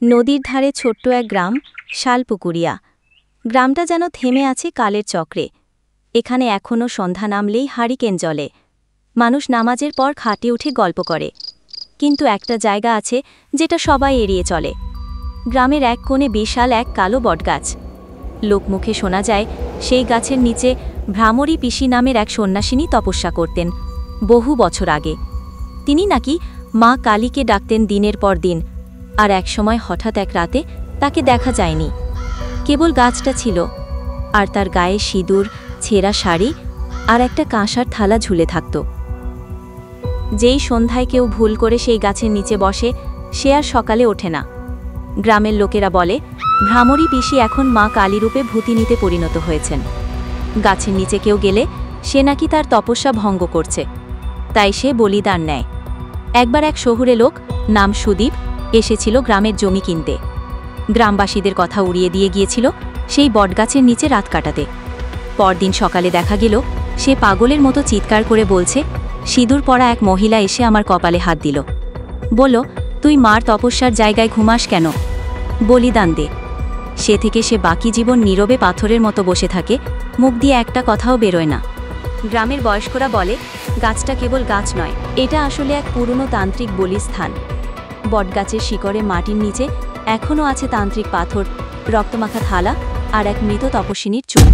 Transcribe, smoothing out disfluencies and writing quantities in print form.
নদীর ধারে ছোট্ট এক গ্রাম শালপুকুরিয়া। গ্রামটা যেন থেমে আছে কালের চক্রে। এখানে এখনও সন্ধ্যা নামলেই হারিকেন জ্বলে। মানুষ নামাজের পর খাটে উঠে গল্প করে। কিন্তু একটা জায়গা আছে যেটা সবাই এড়িয়ে চলে। গ্রামের এক কোণে বিশাল এক কালো বটগাছ। লোকমুখে শোনা যায় সেই গাছের নিচে ভ্রামরী পিসি নামের এক সন্ন্যাসিনী তপস্যা করতেন বহু বছর আগে। তিনি নাকি মা কালীকে ডাকতেন দিনের পর দিন, আর একসময় হঠাৎ এক রাতে তাকে দেখা যায়নি। কেবল গাছটা ছিল, আর তার গায়ে সিঁদুর, ছেঁড়া শাড়ি আর একটা কাঁসার থালা ঝুলে থাকত। যেই সন্ধ্যায় কেউ ভুল করে সেই গাছের নিচে বসে, সে আর সকালে ওঠে না। গ্রামের লোকেরা বলে ভ্রামরী পিসি এখন মা কালীরূপে ভূতিনীতে পরিণত হয়েছেন। গাছের নিচে কেউ গেলে সে নাকি তার তপস্যা ভঙ্গ করছে, তাই সে বলিদান নেয়। একবার এক শহুরে লোক নাম সুদীপ এসেছিল গ্রামের জমি কিনতে। গ্রামবাসীদের কথা উড়িয়ে দিয়ে গিয়েছিল সেই বটগাছের নিচে রাত কাটাতে। পরদিন সকালে দেখা গেল সে পাগলের মতো চিৎকার করে বলছে, সিঁদুর পরা এক মহিলা এসে আমার কপালে হাত দিল, বলল, তুই মার তপস্যার জায়গায় ঘুমাস কেন? বলিদান দে। সে থেকে সে বাকি জীবন নীরবে পাথরের মতো বসে থাকে, মুখ দিয়ে একটা কথাও বেরোয় না। গ্রামের বয়স্করা বলে গাছটা কেবল গাছ নয়, এটা আসলে এক পুরনো তান্ত্রিক বলিস্থান। বটগাছের শিকড়ে মাটির নিচে এখনও আছে তান্ত্রিক পাথর, রক্তমাখা থালা আর এক মৃত তপস্বিনীর চুল।